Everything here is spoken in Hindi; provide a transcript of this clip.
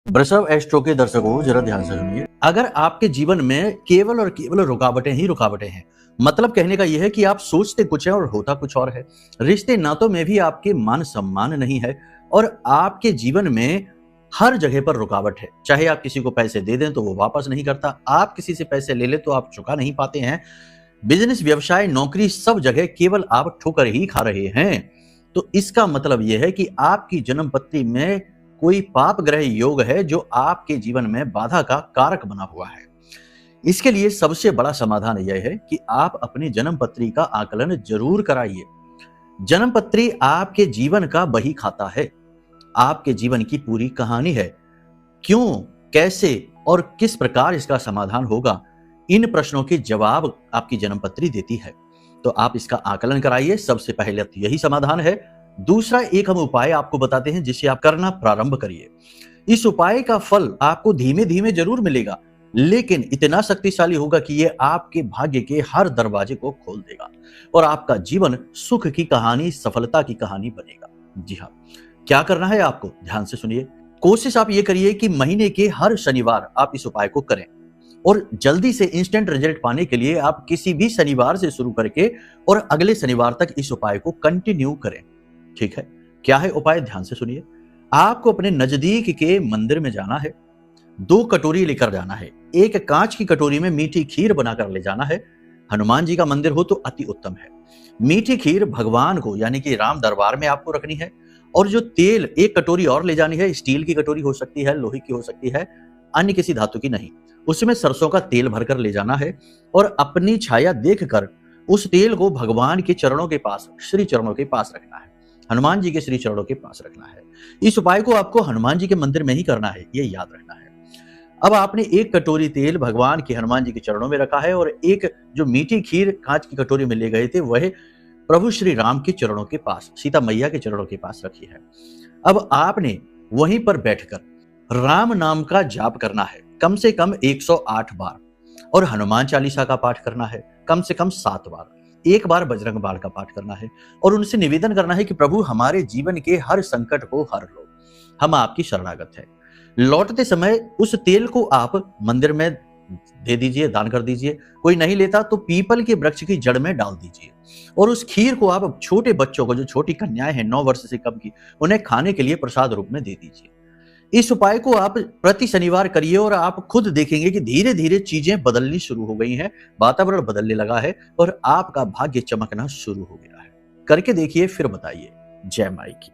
वृषभ एस्ट्रो के दर्शकों जरा ध्यान से सुनिए। अगर आपके जीवन में केवल और केवल रुकावटें ही रुकावटें हैं, मतलब कहने का यह है कि आप सोचते कुछ है और होता कुछ और है। रिश्ते नातों में भी आपके मान सम्मान नहीं है और आपके जीवन में हर जगह पर रुकावट है। चाहे आप किसी को पैसे दे दें तो वो वापस नहीं करता, आप किसी से पैसे ले ले तो आप चुका नहीं पाते हैं। बिजनेस, व्यवसाय, नौकरी, सब जगह केवल आप ठोकर ही खा रहे हैं। तो इसका मतलब यह है कि आपकी जन्म पत्री में कोई पाप ग्रह योग है जो आपके जीवन में बाधा का कारक बना हुआ है। इसके लिए सबसे बड़ा समाधान यह है कि आप अपनी जन्म पत्री का आकलन जरूर कराइए। जन्म पत्री आपके जीवन का बही खाता है, आपके जीवन की पूरी कहानी है। क्यों, कैसे और किस प्रकार इसका समाधान होगा, इन प्रश्नों के जवाब आपकी जन्म पत्री देती है। तो आप इसका आकलन कराइए। सबसे पहले तो यही समाधान है। दूसरा एक हम उपाय आपको बताते हैं जिसे आप करना प्रारंभ करिए। इस उपाय का फल आपको धीमे धीमे जरूर मिलेगा, लेकिन इतना शक्तिशाली होगा कि यह आपके भाग्य के हर दरवाजे को खोल देगा और आपका जीवन सुख की कहानी, सफलता की कहानी बनेगा। जी हाँ, क्या करना है आपको, ध्यान से सुनिए। कोशिश आप ये करिए कि महीने के हर शनिवार आप इस उपाय को करें और जल्दी से इंस्टेंट रिजल्ट पाने के लिए आप किसी भी शनिवार से शुरू करके और अगले शनिवार तक इस उपाय को कंटिन्यू करें। ठीक है, क्या है उपाय, ध्यान से सुनिए। आपको अपने नजदीक के मंदिर में जाना है, 2 कटोरी लेकर जाना है। एक कांच की कटोरी में मीठी खीर बनाकर ले जाना है। हनुमान जी का मंदिर हो तो अति उत्तम है। मीठी खीर भगवान को यानी कि राम दरबार में आपको रखनी है। और जो तेल, 1 कटोरी और ले जानी है। स्टील की कटोरी हो सकती है, लोहे की हो सकती है, अन्य किसी धातु की नहीं। उसमें सरसों का तेल भरकर ले जाना है और अपनी छाया देखकर उस तेल को भगवान के चरणों के पास, श्री चरणों के पास रखना है। हनुमान जी के श्री चरणों के पास रखना है। इस उपाय को आपको हनुमान जी के मंदिर में ही करना है, ये याद रखना है। अब आपने 1 कटोरी तेल भगवान के, हनुमान जी के चरणों में रखा है और एक जो मीठी खीर कांच की कटोरी में ले गए थे वह प्रभु श्री राम के चरणों के पास, सीता मैया के चरणों के पास रखी है। अब आपने वहीं पर बैठकर राम नाम का जाप करना है, कम से कम 108 बार, और हनुमान चालीसा का पाठ करना है कम से कम 7 बार। 1 बार बजरंग बाण का पाठ करना है और उनसे निवेदन करना है कि प्रभु हमारे जीवन के हर संकट को हर लो, हम आपकी शरणागत है। लौटते समय उस तेल को आप मंदिर में दे दीजिए, दान कर दीजिए। कोई नहीं लेता तो पीपल के वृक्ष की जड़ में डाल दीजिए और उस खीर को आप छोटे बच्चों को, जो छोटी कन्याएं हैं 9 वर्ष से कम की, उन्हें खाने के लिए प्रसाद रूप में दे दीजिए। इस उपाय को आप प्रति शनिवार करिए और आप खुद देखेंगे कि धीरे धीरे चीजें बदलनी शुरू हो गई हैं, वातावरण बदलने लगा है और आपका भाग्य चमकना शुरू हो गया है। करके देखिए, फिर बताइए। जय माई की।